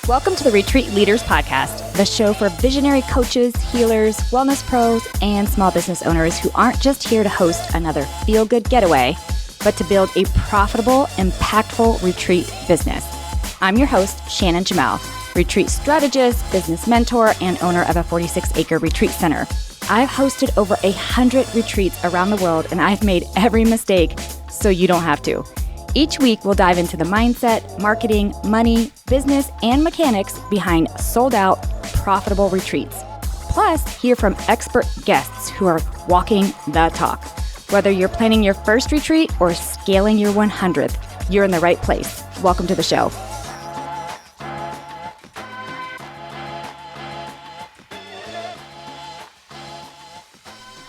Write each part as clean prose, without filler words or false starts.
Welcome to the Retreat Leaders Podcast, the show for visionary coaches, healers, wellness pros, and small business owners who aren't just here to host another feel-good getaway, but to build a profitable, impactful retreat business. I'm your host, Shannon Jamel, retreat strategist, business mentor, and owner of a 46-acre retreat center. I've hosted over 100 retreats around the world, and I've made every mistake so you don't have to. Each week, we'll dive into the mindset, marketing, money, business, and mechanics behind sold-out, profitable retreats. Plus, hear from expert guests who are walking the talk. Whether you're planning your first retreat or scaling your 100th, you're in the right place. Welcome to the show.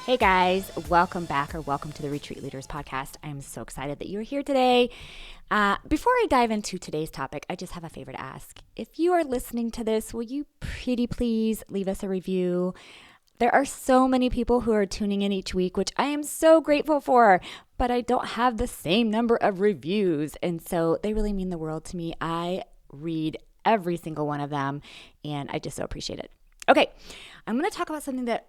Hey guys, welcome back or welcome to the Retreat Leaders Podcast. I'm so excited that you're here today. Before I dive into today's topic, I just have a favor to ask. If you are listening to this, will you pretty please leave us a review? There are so many people who are tuning in each week, which I am so grateful for, but I don't have the same number of reviews. And so they really mean the world to me. I read every single one of them, and I just so appreciate it. Okay, I'm going to talk about something that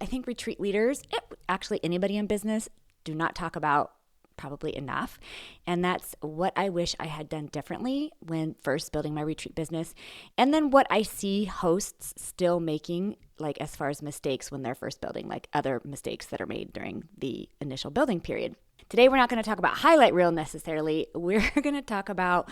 I think retreat leaders, actually anybody in business, do not talk about probably enough. And that's what I wish I had done differently when first building my retreat business. And then what I see hosts still making, like as far as mistakes when they're first building, like other mistakes that are made during the initial building period. Today, we're not going to talk about highlight reel necessarily. We're going to talk about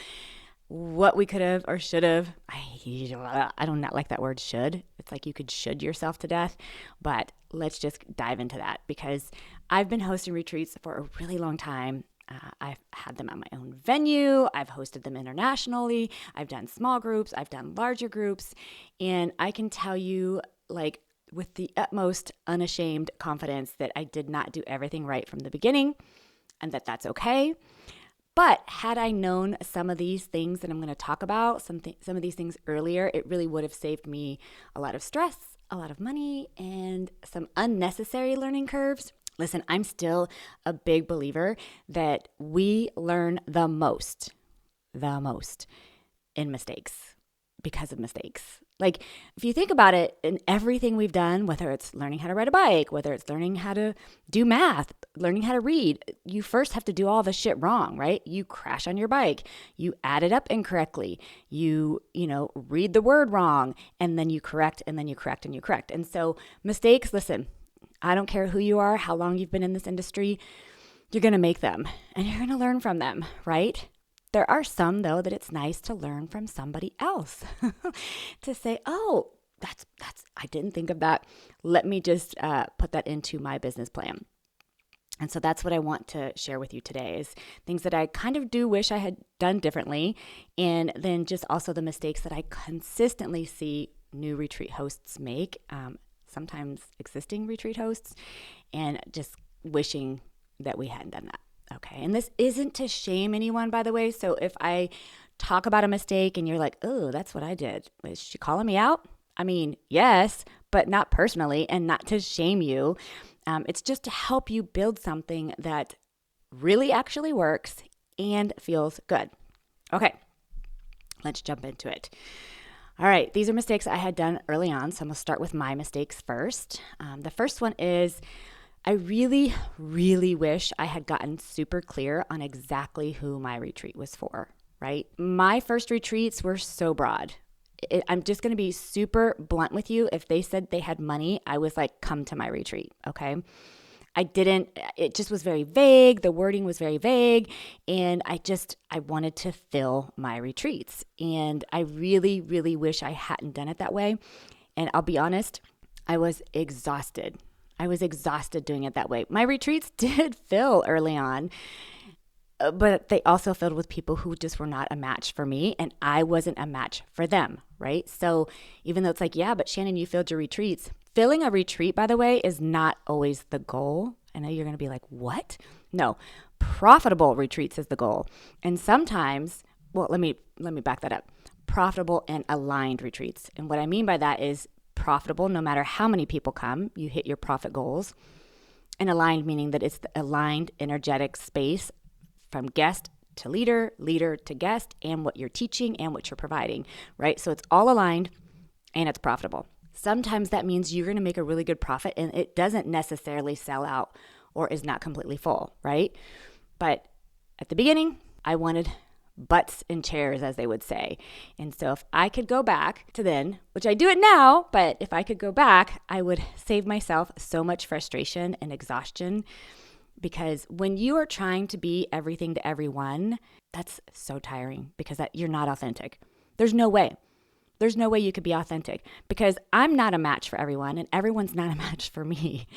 what we could have or should have. I do not like that word should. It's like you could should yourself to death, but let's just dive into that because I've been hosting retreats for a really long time. I've had them at my own venue. I've hosted them internationally. I've done small groups. I've done larger groups. And I can tell you, like, with the utmost unashamed confidence that I did not do everything right from the beginning and that that's okay. But had I known some of these things that I'm going to talk about, some of these things earlier, it really would have saved me a lot of stress, a lot of money, and some unnecessary learning curves. Listen, I'm still a big believer that we learn the most in mistakes because of mistakes. Like, if you think about it, in everything we've done, whether it's learning how to ride a bike, whether it's learning how to do math, learning how to read, you first have to do all the shit wrong, right? You crash on your bike, you add it up incorrectly, you read the word wrong, and then you correct, and then you correct, and you correct. And so mistakes, listen, I don't care who you are, how long you've been in this industry, you're going to make them, and you're going to learn from them, right? There are some, though, that it's nice to learn from somebody else to say, oh, that's I didn't think of that. Let me just put that into my business plan. And so that's what I want to share with you today is things that I kind of do wish I had done differently. And then just also the mistakes that I consistently see new retreat hosts make, sometimes existing retreat hosts, and just wishing that we hadn't done that. Okay, and this isn't to shame anyone, by the way. So if I talk about a mistake and you're like, oh, that's what I did, is she calling me out? I mean, yes, but not personally and not to shame you. It's just to help you build something that really actually works and feels good. Okay, let's jump into it. All right, these are mistakes I had done early on. So I'm going to start with my mistakes first. The first one is I really, really wish I had gotten super clear on exactly who my retreat was for, right? My first retreats were so broad. I'm just going to be super blunt with you. If they said they had money, I was like, come to my retreat, okay? It just was very vague. The wording was very vague. And I wanted to fill my retreats. And I really, really wish I hadn't done it that way. And I'll be honest, I was exhausted. Doing it that way. My retreats did fill early on, but they also filled with people who just were not a match for me, and I wasn't a match for them, right? So even though it's like, yeah, but Shannon, you filled your retreats. Filling a retreat, by the way, is not always the goal. I know you're going to be like, what? No, profitable retreats is the goal. And sometimes, well, let me back that up. Profitable and aligned retreats. And what I mean by that is profitable no matter how many people come, you hit your profit goals. And aligned meaning that it's the aligned energetic space from guest to leader, leader to guest, and what you're teaching and what you're providing, right? So it's all aligned and it's profitable. Sometimes that means you're going to make a really good profit and it doesn't necessarily sell out or is not completely full, right? But at the beginning, I wanted butts in chairs, as they would say. And so if I could go back to then, which I do it now, but if I could go back, I would save myself so much frustration and exhaustion, because when you are trying to be everything to everyone, that's so tiring because you're not authentic. There's no way. There's no way you could be authentic because I'm not a match for everyone and everyone's not a match for me.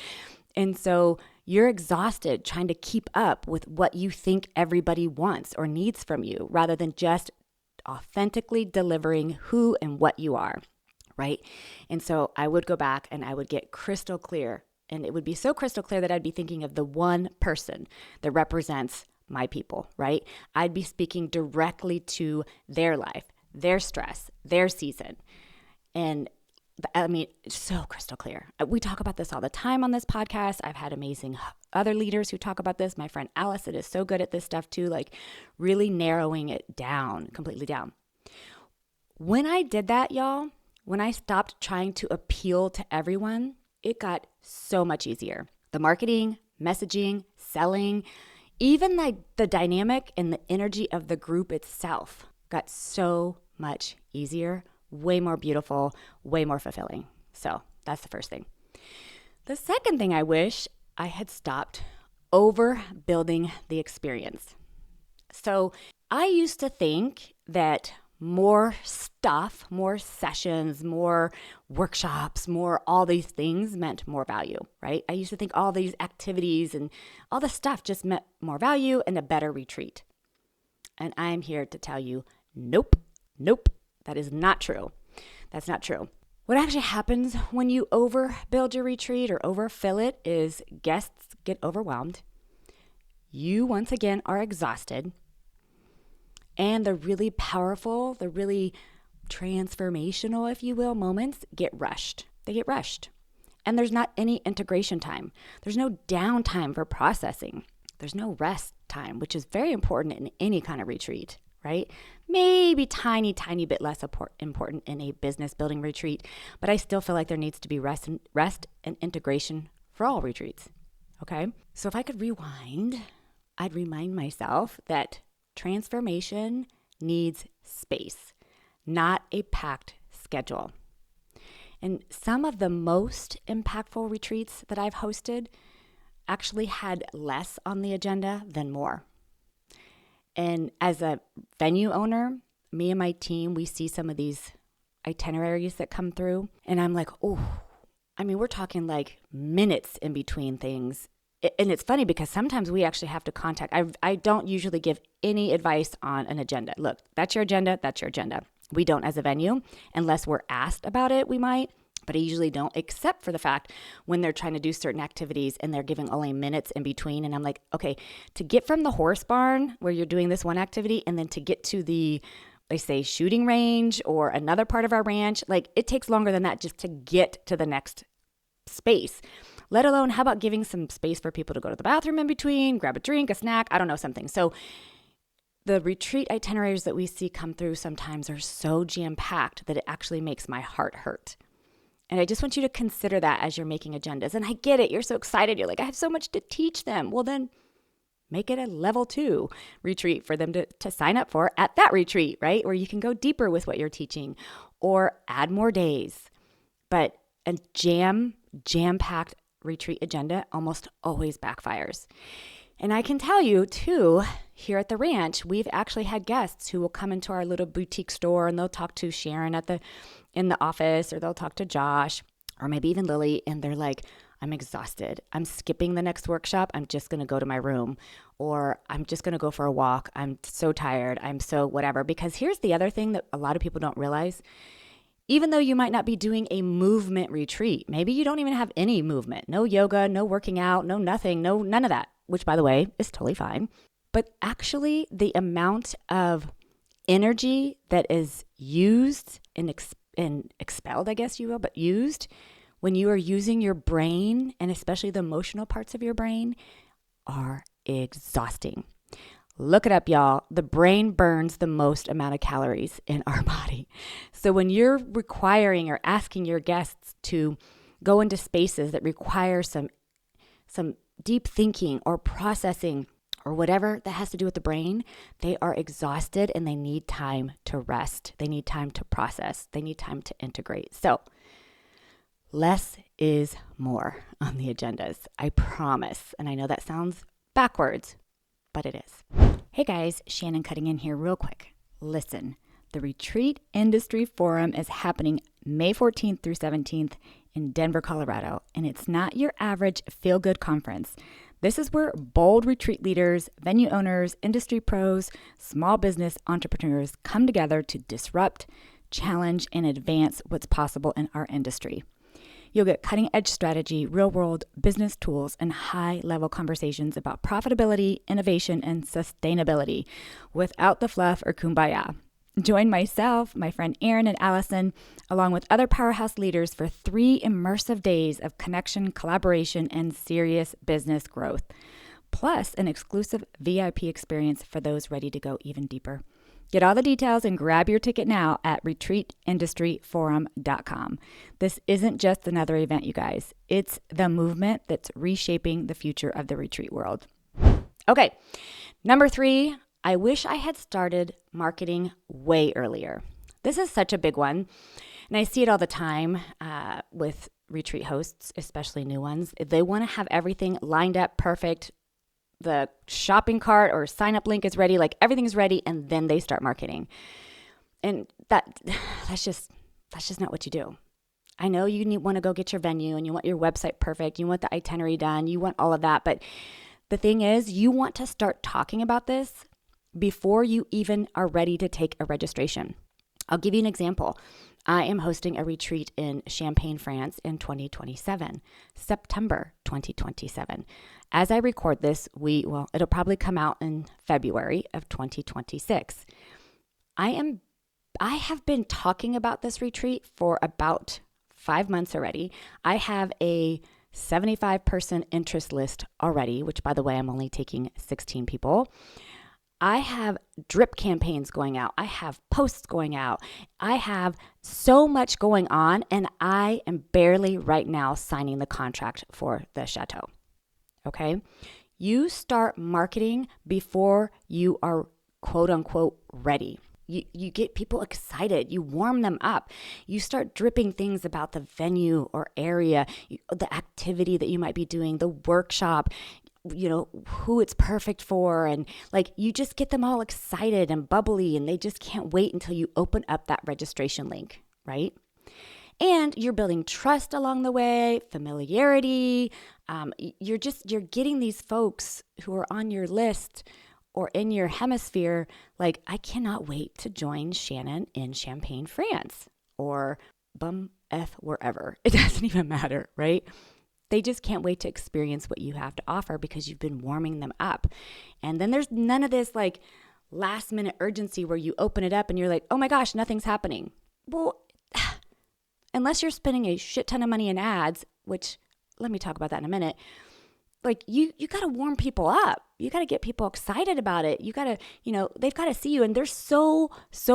And so you're exhausted trying to keep up with what you think everybody wants or needs from you rather than just authentically delivering who and what you are, right? And so I would go back and I would get crystal clear. And it would be so crystal clear that I'd be thinking of the one person that represents my people, right? I'd be speaking directly to their life, their stress, their season. And I mean, it's so crystal clear. We talk about this all the time on this podcast. I've had amazing other leaders who talk about this. My friend Allison is so good at this stuff too, like really narrowing it down, completely down. When I did that, y'all, when I stopped trying to appeal to everyone, it got so much easier. The marketing, messaging, selling, even the dynamic and the energy of the group itself got so much easier, way more beautiful, way more fulfilling. So that's the first thing. The second thing I wish I had stopped overbuilding the experience. So I used to think that more stuff, more sessions, more workshops, more all these things meant more value, right? I used to think all these activities and all the stuff just meant more value and a better retreat. And I'm here to tell you, nope, that is not true. That's not true. What actually happens when you overbuild your retreat or overfill it is guests get overwhelmed. You once again are exhausted. And the really powerful, the really transformational, if you will, moments get rushed. They get rushed. And there's not any integration time. There's no downtime for processing. There's no rest time, which is very important in any kind of retreat, right? Maybe tiny bit less important in a business building retreat, but I still feel like there needs to be rest and integration for all retreats, okay? So if I could rewind, I'd remind myself that transformation needs space, not a packed schedule. And some of the most impactful retreats that I've hosted actually had less on the agenda than more. And as a venue owner, me and my team, we see some of these itineraries that come through, and I'm like, we're talking like minutes in between things. And it's funny because sometimes we actually have to contact. I don't usually give any advice on an agenda. Look, that's your agenda. That's your agenda. We don't as a venue. Unless we're asked about it, we might. But I usually don't, except for the fact when they're trying to do certain activities and they're giving only minutes in between. And I'm like, okay, to get from the horse barn where you're doing this one activity and then to get to the, they say, shooting range or another part of our ranch, like it takes longer than that just to get to the next space. Let alone, how about giving some space for people to go to the bathroom in between, grab a drink, a snack, I don't know, something. So the retreat itineraries that we see come through sometimes are so jam-packed that it actually makes my heart hurt. And I just want you to consider that as you're making agendas. And I get it. You're so excited. You're like, I have so much to teach them. Well, then make it a level 2 retreat for them to sign up for at that retreat, right? Where you can go deeper with what you're teaching or add more days. But a jam-packed retreat agenda almost always backfires. And I can tell you too, here at the ranch, we've actually had guests who will come into our little boutique store and they'll talk to Sharon in the office, or they'll talk to Josh, or maybe even Lily, and they're like, I'm exhausted. I'm skipping the next workshop. I'm just going to go to my room, or I'm just going to go for a walk. I'm so tired. I'm so whatever. Because here's the other thing that a lot of people don't realize. Even though you might not be doing a movement retreat, maybe you don't even have any movement, no yoga, no working out, no nothing, no none of that, which by the way is totally fine. But actually the amount of energy that is used and expelled, I guess you will, but used when you are using your brain, and especially the emotional parts of your brain, are exhausting. Look it up, y'all. The brain burns the most amount of calories in our body. So when you're requiring or asking your guests to go into spaces that require some deep thinking or processing or whatever that has to do with the brain, they are exhausted and they need time to rest. They need time to process. They need time to integrate. So less is more on the agendas. I promise. And I know that sounds backwards, but it is. Hey guys, Shannon cutting in here real quick. Listen, the Retreat Industry Forum is happening May 14th through 17th in Denver, Colorado, and it's not your average feel-good conference. This is where bold retreat leaders, venue owners, industry pros, small business entrepreneurs come together to disrupt, challenge, and advance what's possible in our industry. You'll get cutting-edge strategy, real-world business tools, and high-level conversations about profitability, innovation, and sustainability without the fluff or kumbaya. Join myself, my friend Erin and Allison, along with other powerhouse leaders for 3 immersive days of connection, collaboration, and serious business growth, plus an exclusive VIP experience for those ready to go even deeper. Get all the details and grab your ticket now at retreatindustryforum.com. This isn't just another event, you guys. It's the movement that's reshaping the future of the retreat world. Okay, number 3, I wish I had started marketing way earlier. This is such a big one, and I see it all the time with retreat hosts, especially new ones. They want to have everything lined up perfect. The shopping cart or sign up link is ready, like everything's ready, and then they start marketing. And that's just not what you do. I know you want to go get your venue and you want your website perfect, you want the itinerary done, you want all of that, but the thing is, you want to start talking about this before you even are ready to take a registration. I'll give you an example. I am hosting a retreat in Champagne, France in 2027, September 2027. As I record this, it'll probably come out in February of 2026. I have been talking about this retreat for about 5 months already. I have a 75-person interest list already, which by the way, I'm only taking 16 people. I have drip campaigns going out. I have posts going out. I have so much going on, and I am barely right now signing the contract for the chateau. Okay? You start marketing before you are quote unquote ready. You get people excited. You warm them up. You start dripping things about the venue or area, the activity that you might be doing, the workshop, who it's perfect for. And like, you just get them all excited and bubbly, and they just can't wait until you open up that registration link, right? And you're building trust along the way, familiarity. You're getting these folks who are on your list or in your hemisphere, like, I cannot wait to join Shannon in Champagne, France, or bum F wherever. It doesn't even matter, right? They just can't wait to experience what you have to offer because you've been warming them up. And then there's none of this like last minute urgency where you open it up and you're like, oh my gosh, nothing's happening. Well, unless you're spending a shit ton of money in ads, which let me talk about that in a minute. Like you got to warm people up. You got to get people excited about it. You got to, they've got to see you. And there's so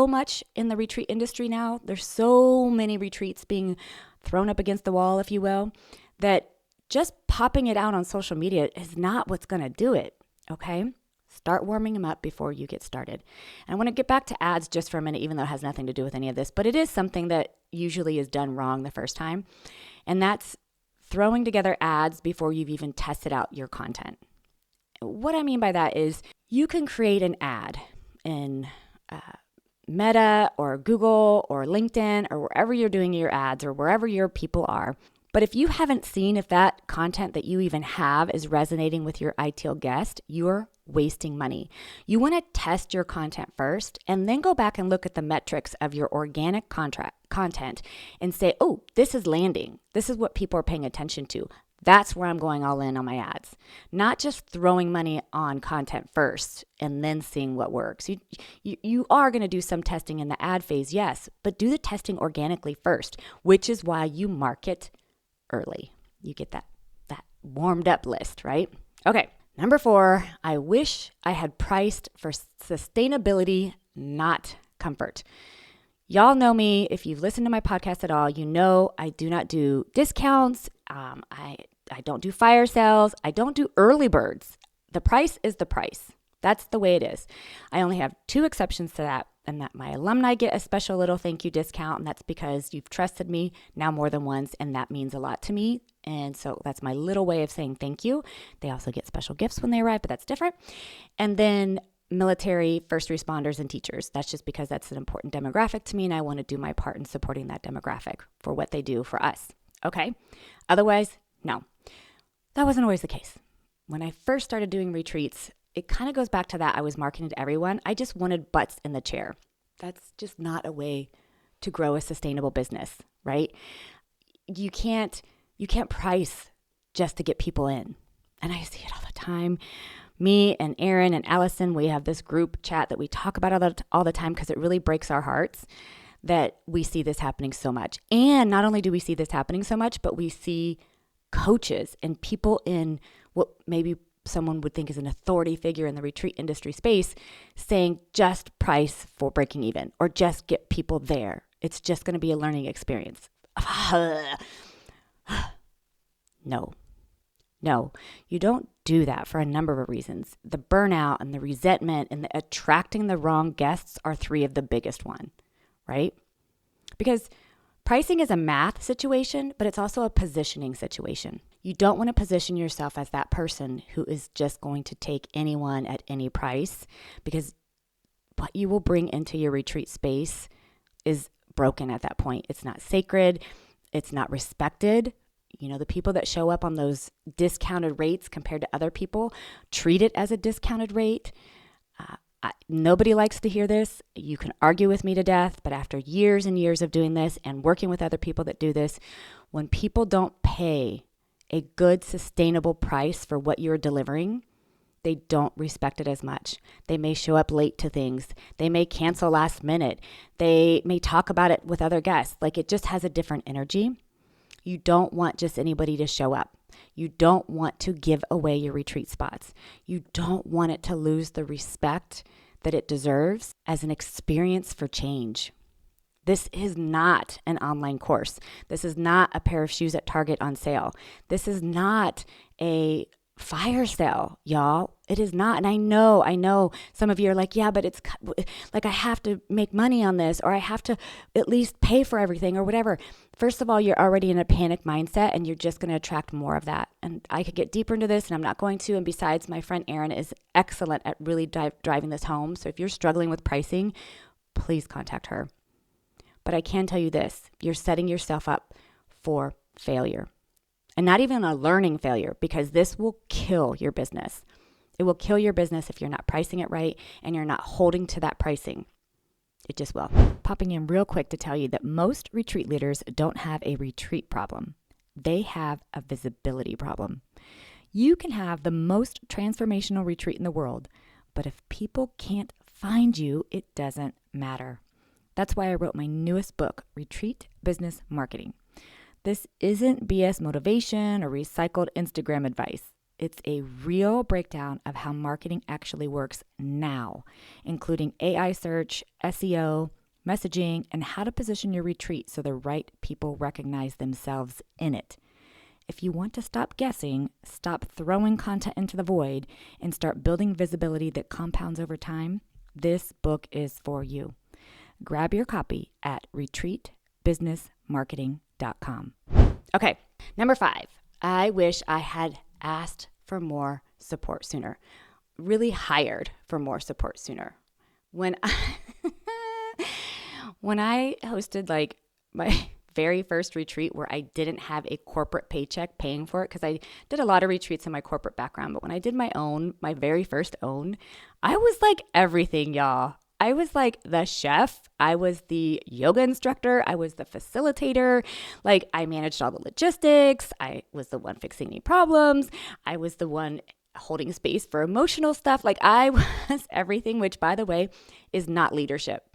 much in the retreat industry now. There's so many retreats being thrown up against the wall, if you will, that just popping it out on social media is not what's going to do it. Okay. Start warming them up before you get started. And I want to get back to ads just for a minute, even though it has nothing to do with any of this, but it is something that usually is done wrong the first time. And that's throwing together ads before you've even tested out your content. What I mean by that is you can create an ad in Meta or Google or LinkedIn or wherever you're doing your ads or wherever your people are. But if you haven't seen if that content that you even have is resonating with your ideal guest, you're wasting money. You want to test your content first and then go back and look at the metrics of your organic content and say, oh, this is landing. This is what people are paying attention to. That's where I'm going all in on my ads. Not just throwing money on content first and then seeing what works. You are going to do some testing in the ad phase, yes, but do the testing organically first, which is why you market early. You get that warmed up list, right? Okay. Number 4, I wish I had priced for sustainability, not comfort. Y'all know me. If you've listened to my podcast at all, you know I do not do discounts. I don't do fire sales. I don't do early birds. The price is the price. That's the way it is. I only have 2 exceptions to that, and that my alumni get a special little thank you discount, and that's because you've trusted me now more than once, and that means a lot to me. And so that's my little way of saying thank you. They also get special gifts when they arrive, but that's different. And then military, first responders, and teachers. That's just because that's an important demographic to me, and I want to do my part in supporting that demographic for what they do for us. Okay? Otherwise, no. That wasn't always the case. When I first started doing retreats, it kind of goes back to that. I was marketing to everyone. I just wanted butts in the chair. That's just not a way to grow a sustainable business, right? You can't price just to get people in. And I see it all the time. Me and Aaron and Allison, we have this group chat that we talk about all the time because it really breaks our hearts that we see this happening so much. And not only do we see this happening so much, but we see coaches and people in what maybe someone would think is an authority figure in the retreat industry space saying just price for breaking even or just get people there. It's just going to be a learning experience. No, you don't do that for a number of reasons. The burnout and the resentment and the attracting the wrong guests are 3 of the biggest one, right? Because pricing is a math situation, but it's also a positioning situation. You don't want to position yourself as that person who is just going to take anyone at any price, because what you will bring into your retreat space is broken at that point. It's not sacred. It's not respected. You know, the people that show up on those discounted rates compared to other people treat it as a discounted rate. Nobody likes to hear this. You can argue with me to death, but after years and years of doing this and working with other people that do this, when people don't pay a good, sustainable price for what you're delivering, they don't respect it as much. They may show up late to things. They may cancel last minute. They may talk about it with other guests. Like, it just has a different energy. You don't want just anybody to show up. You don't want to give away your retreat spots. You don't want it to lose the respect that it deserves as an experience for change. This is not an online course. This is not a pair of shoes at Target on sale. This is not a fire sale, y'all. It is not. And I know some of you are like, yeah, but it's like I have to make money on this, or I have to at least pay for everything or whatever. First of all, you're already in a panic mindset and you're just going to attract more of that. And I could get deeper into this and I'm not going to. And besides, my friend Erin is excellent at really driving this home. So if you're struggling with pricing, please contact her. But I can tell you this, you're setting yourself up for failure. And not even a learning failure, because this will kill your business. It will kill your business if you're not pricing it right and you're not holding to that pricing. It just will. Popping in real quick to tell you that most retreat leaders don't have a retreat problem. They have a visibility problem. You can have the most transformational retreat in the world, but if people can't find you, it doesn't matter. That's why I wrote my newest book, Retreat Business Marketing. This isn't BS motivation or recycled Instagram advice. It's a real breakdown of how marketing actually works now, including AI search, SEO, messaging, and how to position your retreat so the right people recognize themselves in it. If you want to stop guessing, stop throwing content into the void, and start building visibility that compounds over time, this book is for you. Grab your copy at retreatbusinessmarketing.com. Okay, number 5, I wish I had asked for more support sooner, really hired for more support sooner. When I hosted like my very first retreat where I didn't have a corporate paycheck paying for it, because I did a lot of retreats in my corporate background, but when I did my very first own, I was like everything, y'all. I was like the chef. I was the yoga instructor. I was the facilitator. Like, I managed all the logistics. I was the one fixing any problems. I was the one holding space for emotional stuff. Like, I was everything, which, by the way, is not leadership.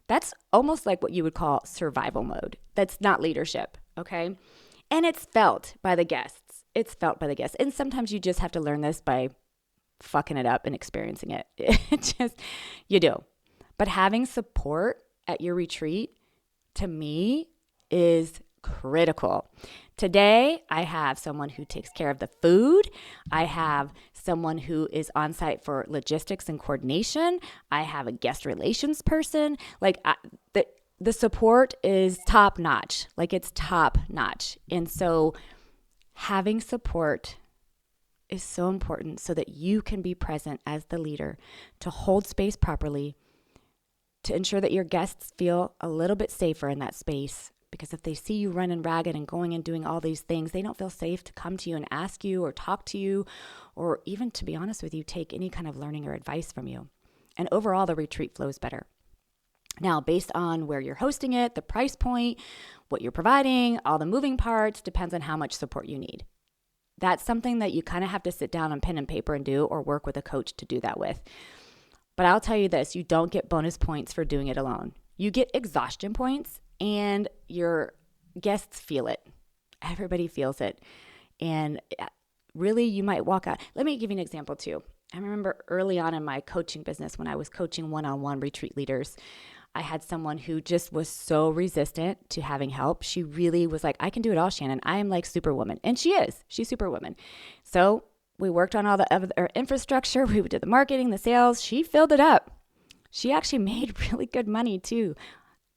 That's almost like what you would call survival mode. That's not leadership, okay? And it's felt by the guests. And sometimes you just have to learn this by fucking it up and experiencing it. It just, you do. But having support at your retreat, to me, is critical. Today, I have someone who takes care of the food. I have someone who is on site for logistics and coordination. I have a guest relations person. Like the support is top notch. Like it's top notch. And so having support is so important so that you can be present as the leader to hold space properly, to ensure that your guests feel a little bit safer in that space. Because if they see you running ragged and going and doing all these things, they don't feel safe to come to you and ask you or talk to you, or even, to be honest with you, take any kind of learning or advice from you. And overall, the retreat flows better. Now, based on where you're hosting it, the price point, what you're providing, all the moving parts, depends on how much support you need. That's something that you kind of have to sit down on pen and paper and do, or work with a coach to do that with. But I'll tell you this, you don't get bonus points for doing it alone. You get exhaustion points, and your guests feel it. Everybody feels it. And really, you might walk out. Let me give you an example too. I remember early on in my coaching business when I was coaching one-on-one retreat leaders, I had someone who just was so resistant to having help. She really was like, I can do it all, Shannon. I am like Superwoman. And she is. She's Superwoman. So we worked on all the other infrastructure. We did the marketing, the sales. She filled it up. She actually made really good money too.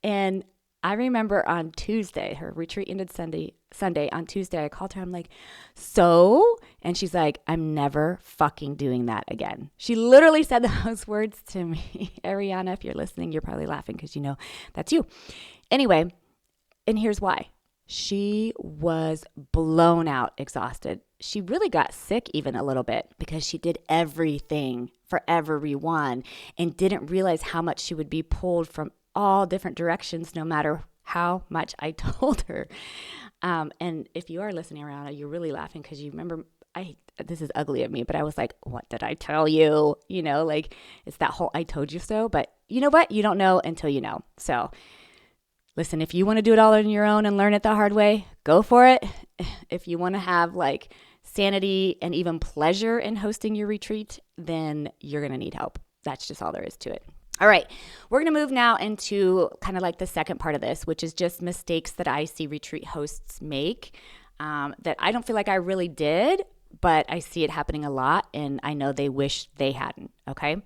And I remember on Tuesday, her retreat ended Sunday. On Tuesday, I called her. I'm like, so? And she's like, I'm never fucking doing that again. She literally said those words to me. Ariana, if you're listening, you're probably laughing because you know that's you. Anyway, and here's why. She was blown out, exhausted. She really got sick even a little bit because she did everything for everyone and didn't realize how much she would be pulled from all different directions, no matter how much I told her. And if you are listening around, you're really laughing because you remember, this is ugly of me, but I was like, what did I tell you? You know, like it's that whole I told you so, but you know what? You don't know until you know. So listen, if you want to do it all on your own and learn it the hard way, go for it. If you want to have like sanity and even pleasure in hosting your retreat, then you're going to need help. That's just all there is to it. All right, we're going to move now into kind of like the second part of this, which is just mistakes that I see retreat hosts make that I don't feel like I really did, but I see it happening a lot, and I know they wish they hadn't, okay?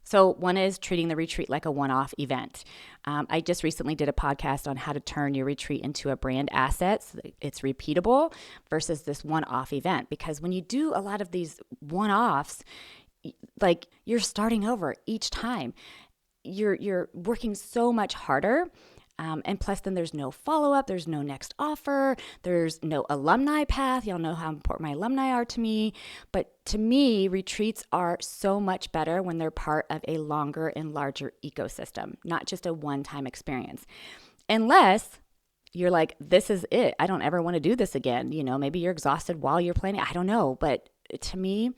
So one is treating the retreat like a one-off event. I just recently did a podcast on how to turn your retreat into a brand asset so that it's repeatable versus this one-off event, because when you do a lot of these one-offs, like you're starting over each time. You're working so much harder. And plus then there's no follow-up, there's no next offer, there's no alumni path. Y'all know how important my alumni are to me. But to me, retreats are so much better when they're part of a longer and larger ecosystem, not just a one-time experience. Unless you're like, this is it. I don't ever want to do this again. You know, maybe you're exhausted while you're planning. I don't know. But to me,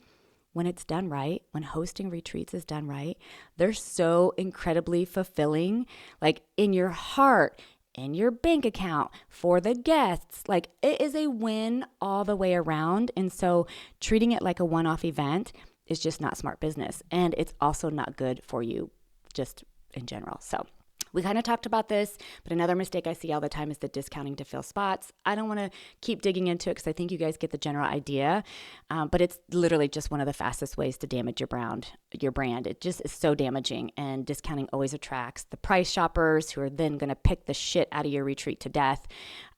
when it's done right, when hosting retreats is done right, they're so incredibly fulfilling, like in your heart, in your bank account, for the guests. Like it is a win all the way around. And so treating it like a one-off event is just not smart business. And it's also not good for you just in general. So we kind of talked about this, but another mistake I see all the time is the discounting to fill spots. I don't want to keep digging into it because I think you guys get the general idea, but it's literally just one of the fastest ways to damage your brand. It just is so damaging, and discounting always attracts the price shoppers who are then going to pick the shit out of your retreat to death,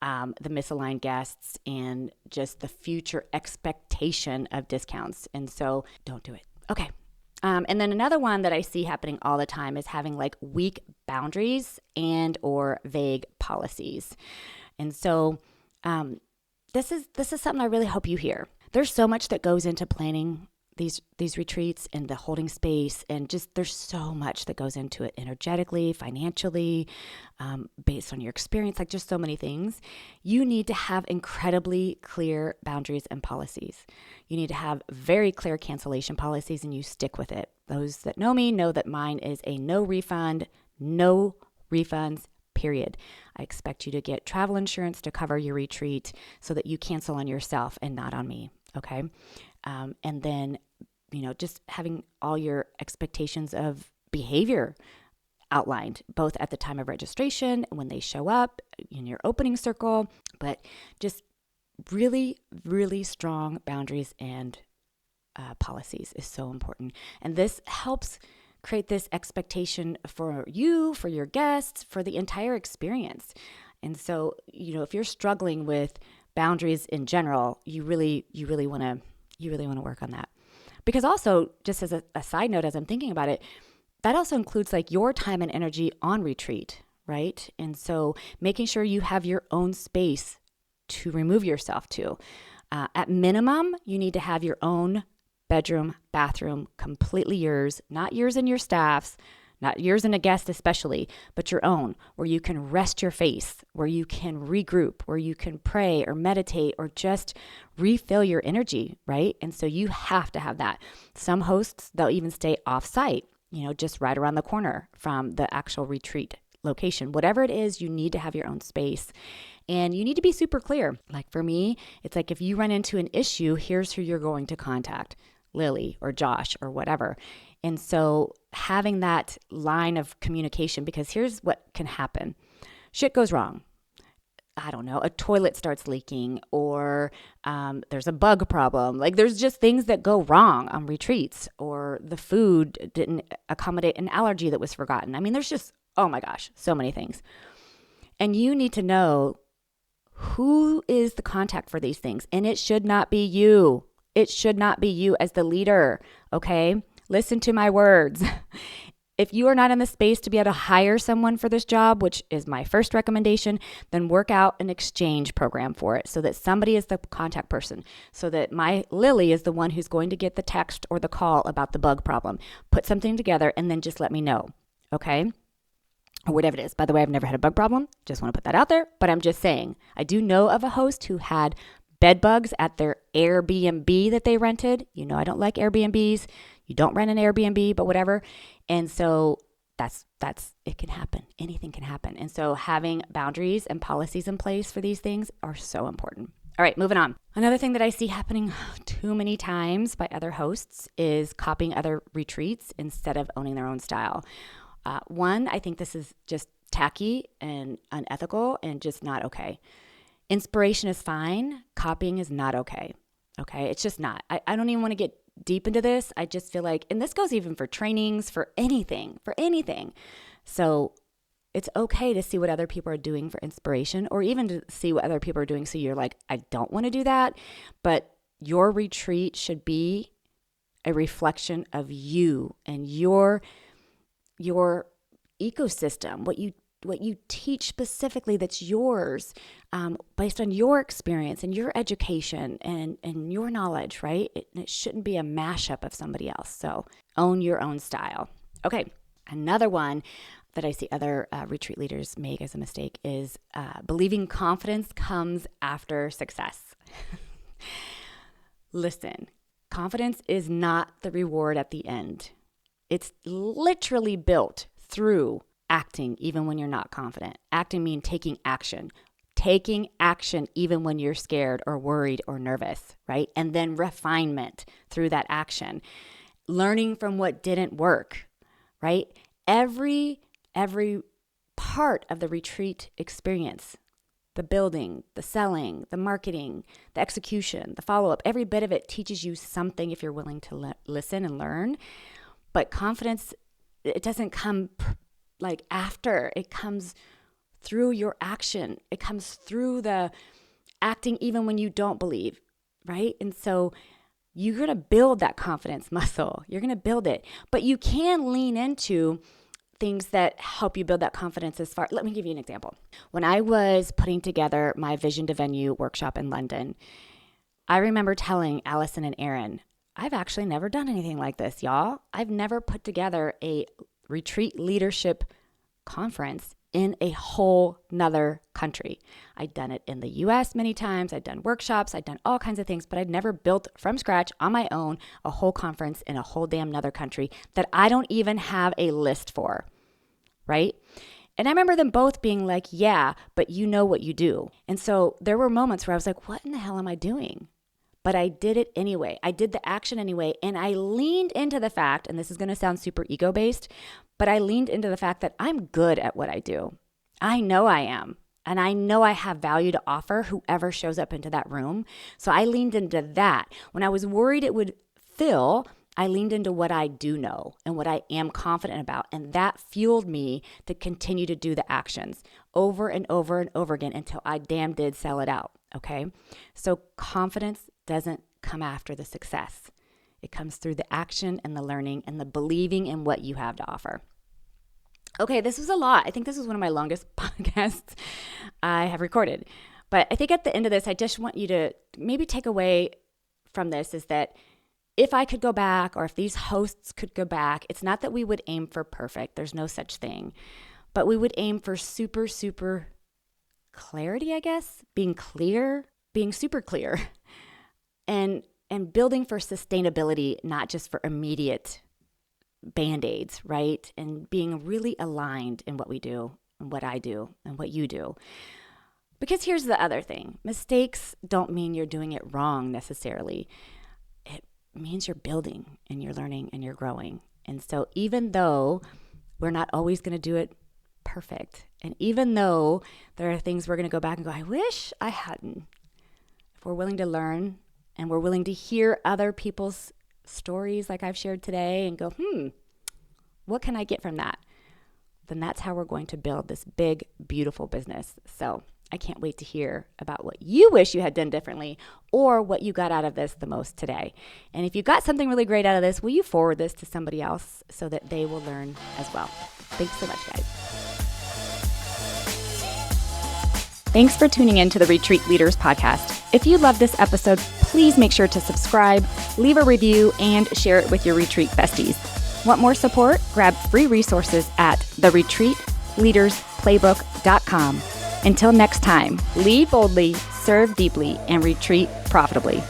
the misaligned guests, and just the future expectation of discounts. And so don't do it. Okay. And then another one that I see happening all the time is having like weak boundaries and or vague policies. And so this is something I really hope you hear. There's so much that goes into planning these retreats and the holding space, and just there's so much that goes into it energetically, financially, based on your experience, like just so many things. You need to have incredibly clear boundaries and policies. You need to have very clear cancellation policies, and you stick with it. Those that know me know that mine is a no refund, no refunds, period. I expect you to get travel insurance to cover your retreat so that you cancel on yourself and not on me, okay? And then just having all your expectations of behavior outlined, both at the time of registration, when they show up in your opening circle, but just really, really strong boundaries and policies is so important. And this helps create this expectation for you, for your guests, for the entire experience. And so, if you're struggling with boundaries in general, you really want to work on that. Because also, just as a side note, as I'm thinking about it, that also includes like your time and energy on retreat, right? And so making sure you have your own space to remove yourself to. At minimum, you need to have your own bedroom, bathroom, completely yours, not yours and your staff's, not yours and a guest especially, but your own, where you can rest your face, where you can regroup, where you can pray or meditate or just refill your energy, right? And so you have to have that. Some hosts, they'll even stay off-site, just right around the corner from the actual retreat location. Whatever it is, you need to have your own space. And you need to be super clear. Like for me, it's like if you run into an issue, here's who you're going to contact, Lily or Josh or whatever. And so having that line of communication, because here's what can happen. Shit goes wrong. I don't know, a toilet starts leaking or there's a bug problem. Like there's just things that go wrong on retreats, or the food didn't accommodate an allergy that was forgotten. I mean, there's just, oh my gosh, so many things. And you need to know who is the contact for these things. And it should not be you. It should not be you as the leader, okay? Listen to my words. If you are not in the space to be able to hire someone for this job, which is my first recommendation, then work out an exchange program for it so that somebody is the contact person, so that my Lily is the one who's going to get the text or the call about the bug problem. Put something together and then just let me know, okay? Or whatever it is. By the way, I've never had a bug problem. Just want to put that out there. But I'm just saying, I do know of a host who had bed bugs at their Airbnb that they rented. I don't like Airbnbs. You don't rent an Airbnb, but whatever. And so that's it can happen. Anything can happen. And so having boundaries and policies in place for these things are so important. All right, moving on. Another thing that I see happening too many times by other hosts is copying other retreats instead of owning their own style. One, I think this is just tacky and unethical and just not okay. Inspiration is fine. Copying is not okay. Okay, it's just not. I don't even want to get deep into this. I just feel like, and this goes even for trainings, for anything. So it's okay to see what other people are doing for inspiration, or even to see what other people are doing. So you're like, I don't want to do that, but your retreat should be a reflection of you and your ecosystem, what you teach specifically that's yours, based on your experience and your education and your knowledge, right? It shouldn't be a mashup of somebody else. So own your own style. Okay, another one that I see other retreat leaders make as a mistake is believing confidence comes after success. Listen, confidence is not the reward at the end. It's literally built through acting even when you're not confident. Acting means taking action. Taking action even when you're scared or worried or nervous, right? And then refinement through that action. Learning from what didn't work, right? Every part of the retreat experience, the building, the selling, the marketing, the execution, the follow-up, every bit of it teaches you something if you're willing to listen and learn. But confidence, it doesn't come like after. It comes through your action. It comes through the acting even when you don't believe, right? And so you're going to build that confidence muscle. You're going to build it. But you can lean into things that help you build that confidence as far. Let me give you an example. When I was putting together my Vision to Venue workshop in London, I remember telling Allison and Aaron, I've actually never done anything like this, y'all. I've never put together a retreat leadership conference in a whole nother country. I'd done it in the US many times. I'd done workshops. I'd done all kinds of things, but I'd never built from scratch on my own a whole conference in a whole damn nother country that I don't even have a list for, right? And I remember them both being like, yeah, but you know what you do. And so there were moments where I was like, what in the hell am I doing? but I did it anyway. I did the action anyway. And I leaned into the fact, and this is going to sound super ego-based, but I leaned into the fact that I'm good at what I do. I know I am. And I know I have value to offer whoever shows up into that room. So I leaned into that. When I was worried it would fill, I leaned into what I do know and what I am confident about. And that fueled me to continue to do the actions over and over and over again until I damn did sell it out. Okay. So confidence doesn't come after the success. It comes through the action and the learning and the believing in what you have to offer. Okay, this was a lot. I think this was one of my longest podcasts I have recorded. But I think at the end of this, I just want you to maybe take away from this is that if I could go back, or if these hosts could go back, it's not that we would aim for perfect. There's no such thing. But we would aim for super, super clarity, I guess. Being clear, being super clear. And building for sustainability, not just for immediate Band-Aids, right? And being really aligned in what we do and what I do and what you do. Because here's the other thing. Mistakes don't mean you're doing it wrong necessarily. It means you're building and you're learning and you're growing. And so even though we're not always going to do it perfect, and even though there are things we're going to go back and go, I wish I hadn't. If we're willing to learn and we're willing to hear other people's stories like I've shared today and go, what can I get from that? Then that's how we're going to build this big, beautiful business. So I can't wait to hear about what you wish you had done differently or what you got out of this the most today. And if you got something really great out of this, will you forward this to somebody else so that they will learn as well? Thanks so much, guys. Thanks for tuning in to the Retreat Leaders Podcast. If you love this episode, please make sure to subscribe, leave a review, and share it with your retreat besties. Want more support? Grab free resources at theretreatleadersplaybook.com. Until next time, lead boldly, serve deeply, and retreat profitably.